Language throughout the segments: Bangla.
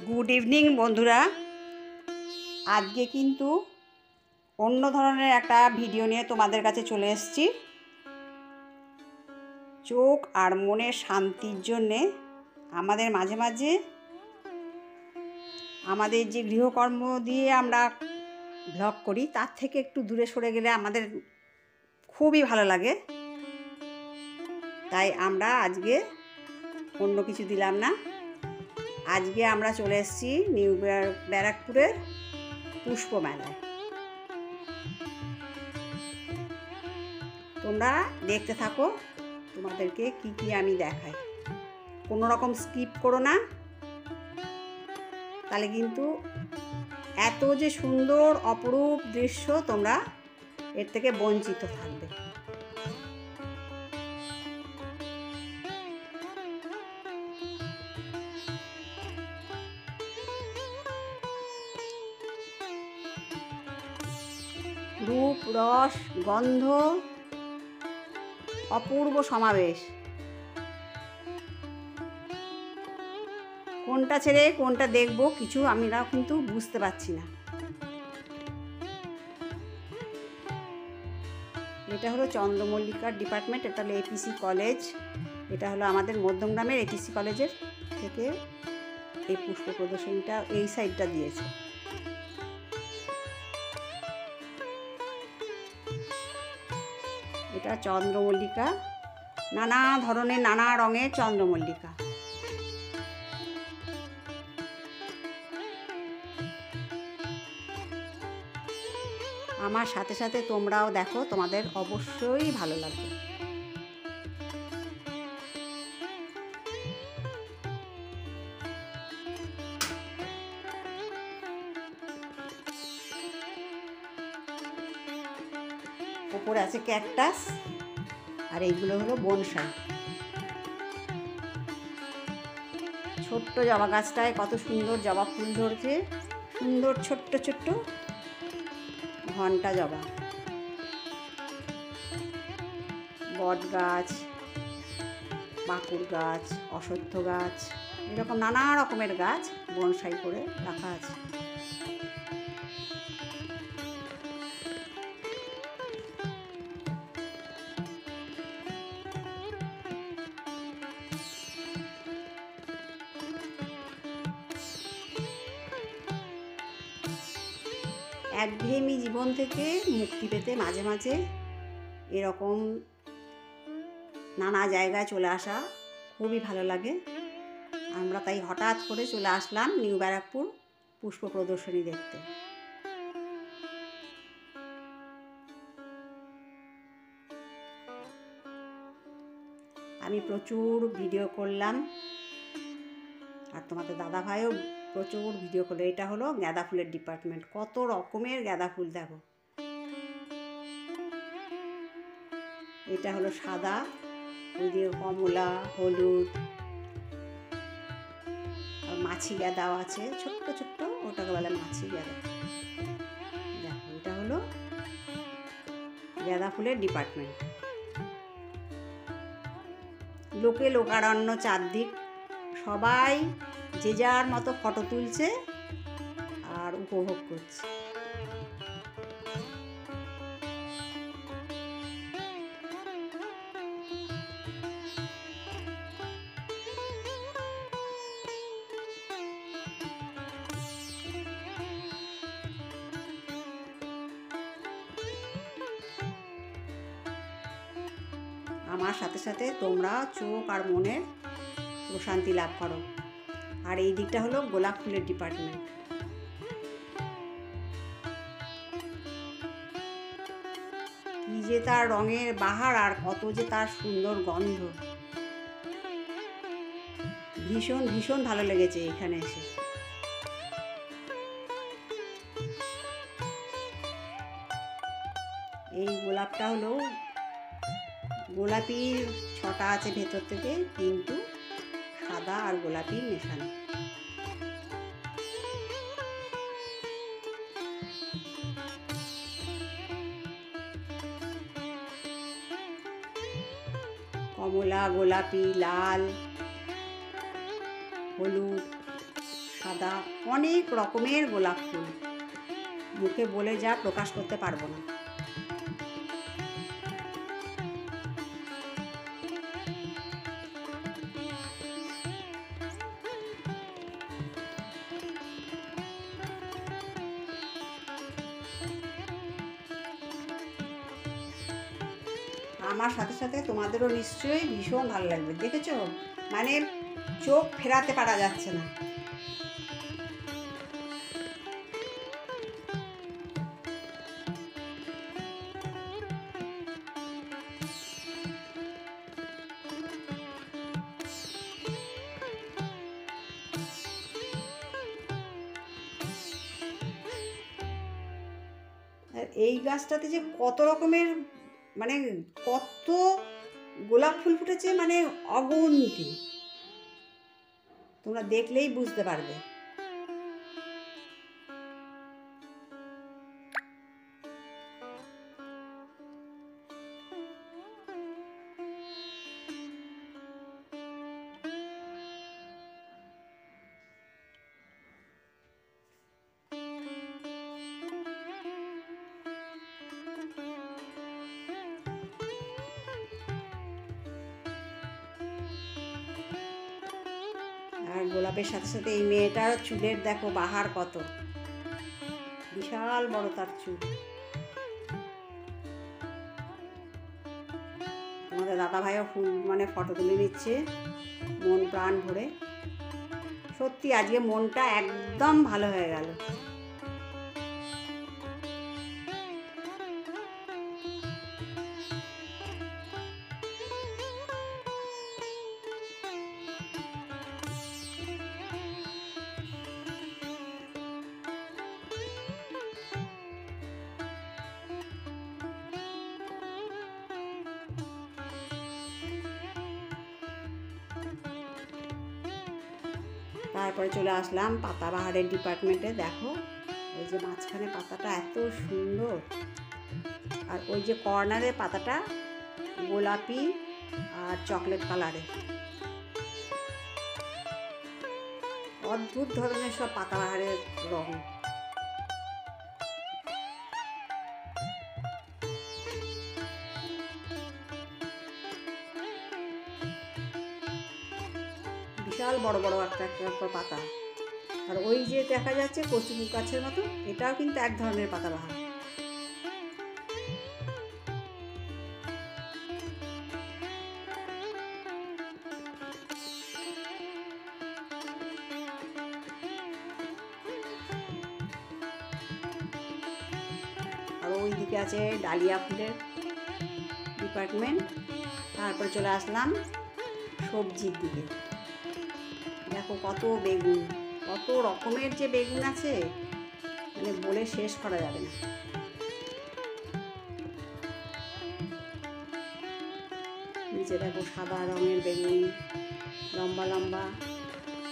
গুড ইভিনিং বন্ধুরা। আজকে কিন্তু অন্য ধরনের একটা ভিডিও নিয়ে তোমাদের কাছে চলে এসেছি। চোখ আর মনের শান্তির জন্যে আমাদের মাঝে মাঝে আমাদের যে গৃহকর্ম দিয়ে আমরা ব্লগ করি তার থেকে একটু দূরে সরে গেলে আমাদের খুবই ভালো লাগে। তাই আমরা আজকে অন্য কিছু দিলাম না, আজকে আমরা চলে এসেছি নিউ ব্যারাকপুরের পুষ্প মেলায়। তোমরা দেখতে থাকো, তোমাদেরকে কি কি আমি দেখাই, কোনো রকম স্কিপ করো না, তাহলে কিন্তু এত যে সুন্দর অপরূপ দৃশ্য তোমরা এর থেকে বঞ্চিত থাকবে। রূপ, রস, গন্ধ, অপূর্ব সমাবেশ। কোনটা ছেড়ে কোনটা দেখবো কিছু আমরা কিন্তু বুঝতে পারছি না। এটা হলো চন্দ্রমল্লিকার ডিপার্টমেন্ট, এটা হলো এপিসি কলেজ, এটা হলো আমাদের মধ্যমগ্রামের এপিসি কলেজের থেকে এই পুষ্প প্রদর্শনীটা এই সাইডটা দিয়েছে। এটা চন্দ্রমল্লিকা, নানা ধরনের নানা রঙের চন্দ্রমল্লিকা। আমার সাথে সাথে তোমরাও দেখো, তোমাদের অবশ্যই ভালো লাগবে। ওপরে আছে ক্যাকটাস আর এইগুলো হলো বনসাই। ছোট্ট জবা গাছটায় কত সুন্দর জবা ফুল ধরছে, সুন্দর ছোট্ট ছোট্ট ঘন্টা জবা। বট গাছ, বাকুড় গাছ, অশ্বত্থ গাছ, এরকম নানা রকমের গাছ বনসাই করে রাখা আছে। একঘেয়েমি জীবন থেকে মুক্তি পেতে মাঝে মাঝে এরকম নানা জায়গায় চলে আসা খুবই ভালো লাগে। আমরা তাই হঠাৎ করে চলে আসলাম নিউ ব্যারাকপুর পুষ্প প্রদর্শনী দেখতে। আমি প্রচুর ভিডিও করলাম আর তোমাদের দাদা ভাইও প্রচুর ভিডিও করলো। এটা হলো গাঁদা ফুলের ডিপার্টমেন্ট, কত রকমের গাঁদা ফুল দেখো। এটা হলো সাদা, ওই যে কমলা, হলুদ, আর মাছি গাঁদাও আছে ছোট্ট ছোট্ট, ওটাকে বলে মাছি গাঁদা। দেখো এটা হলো গাঁদা ফুলের ডিপার্টমেন্ট। লোকে লোকারণ্য চারদিক, সবাই যে যার মতো ফটো তুলছে আর উপভোগ করছে। আমার সাথে সাথে তোমরা চোখ আর মনের প্রশান্তি লাভ করো। আর এই দিকটা হলো গোলাপ ফুলের ডিপার্টমেন্ট। কি যে তার রঙের বাহার আর কত যে তার সুন্দর গন্ধ, ভীষণ ভীষণ ভালো লেগেছে এখানে এসে। এই গোলাপটা হলো গোলাপির ছটা আছে ভেতর থেকে, কিন্তু সাদা আর গোলাপির মেশানো। কমলা, গোলাপি, লাল, হলুদ, সাদা, অনেক রকমের গোলাপ ফুল, মুখে বলে যা প্রকাশ করতে পারবো না। আমার সাথে সাথে তোমাদেরও নিশ্চয়ই ভীষণ ভালো লাগবে। দেখেছো, মানে চোখ ফেরাতে পারা যাচ্ছে না। আর এই গাছটাতে যে কত রকমের, মানে কত গোলাপ ফুল ফুটেছে, মানে অগুন্তি, তোমরা দেখলেই বুঝতে পারবে। আর গোলাপের সাথে সাথে এই মেয়েটার চুলের দেখো বাহার কত, বিশাল বড় তার চুল। তোমাদের দাদা ভাইও ফুল মানে ফটো তুলে নিচ্ছে মন প্রাণ ভরে। সত্যি আজকে মনটা একদম ভালো হয়ে গেল। তারপরে চলে আসলাম পাতাবাহারের ডিপার্টমেন্টে। দেখো ওই যে মাঝখানে পাতাটা এত সুন্দর, আর ওই যে কর্নারের পাতাটা গোলাপি আর চকলেট কালারের। অদ্ভুত ধরনের সব পাতাবাহারের রং। বিশাল বড় বড় একটা একটা পাতা। আর ওই যে দেখা যাচ্ছে কচু গাছের মতো, এটাও কিন্তু এক ধরনের পাতাবাহার। আর ওই দিকে আছে ডালিয়া ফুলের ডিপার্টমেন্ট। তারপরে চলে আসলাম সবজির দিকে। দেখো কত বেগুন, কত রকমের যে বেগুন আছে, মানে বলে শেষ করা যাবে না। নিচে দেখো সাদা রঙের বেগুন, লম্বা লম্বা,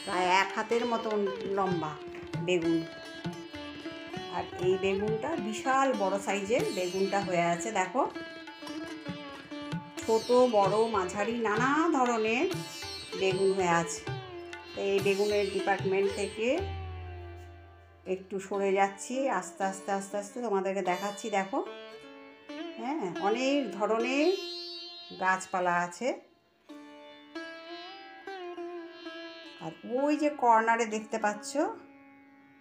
প্রায় 1 হাতের মতন লম্বা বেগুন। আর এই বেগুনটা বিশাল বড় সাইজের বেগুনটা হয়ে আছে। দেখো ছোট বড় মাঝারি নানা ধরনের বেগুন হয়ে আছে। তো এই বেগুনের ডিপার্টমেন্ট থেকে একটু সরে যাচ্ছি, আস্তে আস্তে আস্তে আস্তে তোমাদেরকে দেখাচ্ছি। দেখো হ্যাঁ, অনেক ধরনের গাছপালা আছে। আর ওই যে কর্নারে দেখতে পাচ্ছ,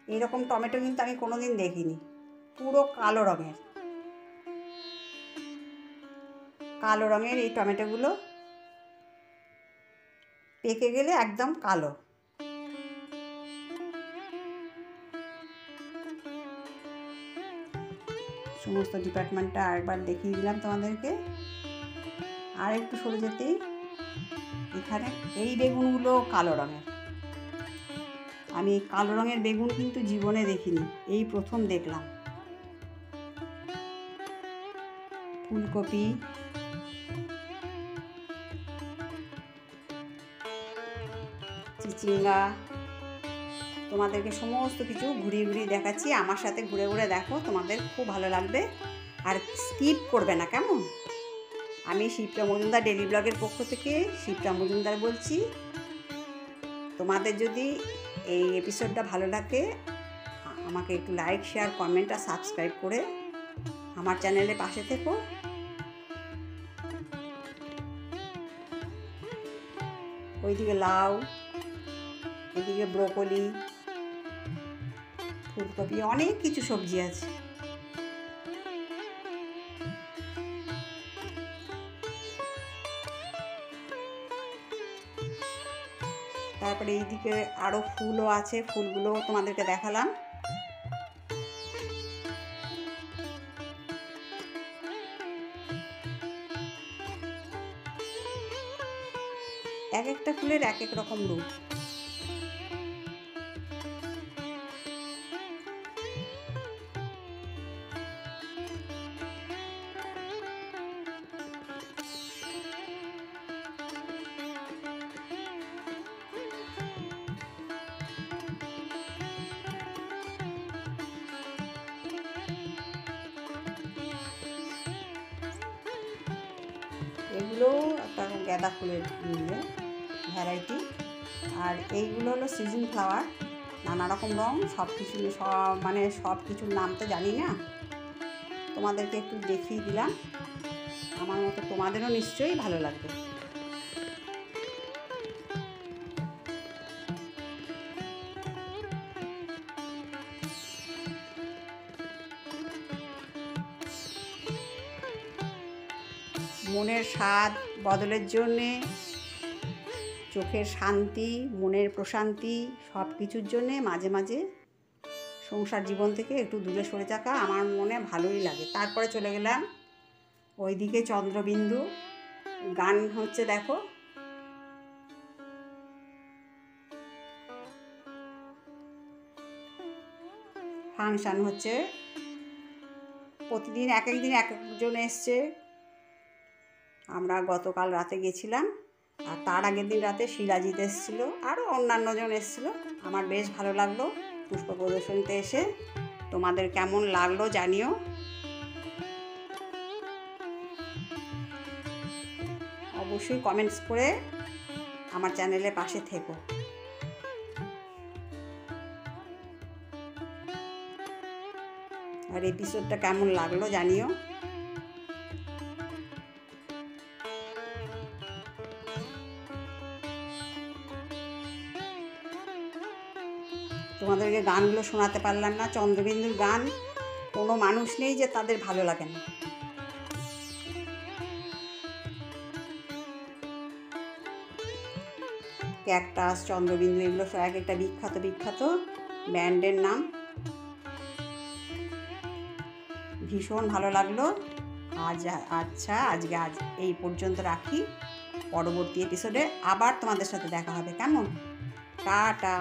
এরকম টমেটো কিন্তু আমি কোনোদিন দেখিনি। পুরো কালো রঙের, কালো রঙের এই টমেটোগুলো পেকে গেলে একদম কালো। সমস্ত ডিপার্টমেন্টটা আরেকবার দেখিয়ে দিলাম তোমাদেরকে। আর একটু সরে যেতেই এখানে এই বেগুনগুলো কালো রঙের। আমি এই কালো রঙের বেগুন কিন্তু জীবনে দেখিনি, এই প্রথম দেখলাম। ফুলকপি, চিচিঙ্গা, তোমাদেরকে সমস্ত কিছু ঘুরিয়ে ঘুরিয়ে দেখাচ্ছি। আমার সাথে ঘুরে ঘুরে দেখো, তোমাদের খুব ভালো লাগবে। আর স্কিপ করবে না, কেমন? আমি শিপ্রা মজুমদার ডেলি ব্লগের পক্ষ থেকে শিপ্রা মজুমদার বলছি। তোমাদের যদি এই এপিসোডটা ভালো লাগে আমাকে একটু লাইক, শেয়ার, কমেন্ট আর সাবস্ক্রাইব করে আমার চ্যানেলের পাশে থেকো। ওইদিকে লাউ, এদিকে ব্রোকলি, ফুলকপি, অনেক কিছু সবজি আছে। তারপরে এইদিকে আরও ফুলও আছে, ফুলগুলো তোমাদেরকে দেখালাম। এক একটা ফুলের এক এক রকম রূপ। এগুলো একটা গাঁদা ফুলের ভ্যারাইটি, আর এইগুলো হলো সিজন ফ্লাওয়ার, নানা রকম রং, সব কিছুর নাম তো জানি না, তোমাদেরকে একটু দেখিয়ে দিলাম। আমার মতো তোমাদেরও নিশ্চয়ই ভালো লাগবে। মনের স্বাদ বদলের জন্যে, চোখের শান্তি, মনের প্রশান্তি, সব কিছুর জন্যে মাঝে মাঝে সংসার জীবন থেকে একটু দূরে সরে থাকা আমার মনে ভালোই লাগে। তারপরে চলে গেলাম ওইদিকে চন্দ্রবিন্দু, গান হচ্ছে দেখো। ফাংশান হচ্ছে, প্রতিদিন এক একদিন এক একজন এসছে। আমরা গতকাল রাতে গেছিলাম, আর তার আগের দিন রাতে শিলাজিৎ এসেছিল, আরও অন্যান্য জন এসেছিলো। আমার বেশ ভালো লাগলো পুষ্প প্রদর্শনীতে এসে। তোমাদের কেমন লাগলো জানিও। অবশ্যই কমেন্টস করে আমার চ্যানেলের পাশে থেকো। আর এপিসোডটা কেমন লাগলো জানিও। তোমাদেরকে গানগুলো শোনাতে পারলাম না। চন্দ্রবিন্দুর গান কোনো মানুষ নেই যে তাদের ভালো লাগে না। ক্যাকটাস, চন্দ্রবিন্দু, এগুলো এক একটা বিখ্যাত বিখ্যাত ব্যান্ডের নাম। ভীষণ ভালো লাগলো। আজকে এই পর্যন্ত রাখি। পরবর্তী এপিসোডে আবার তোমাদের সাথে দেখা হবে। কেমন? টাটা।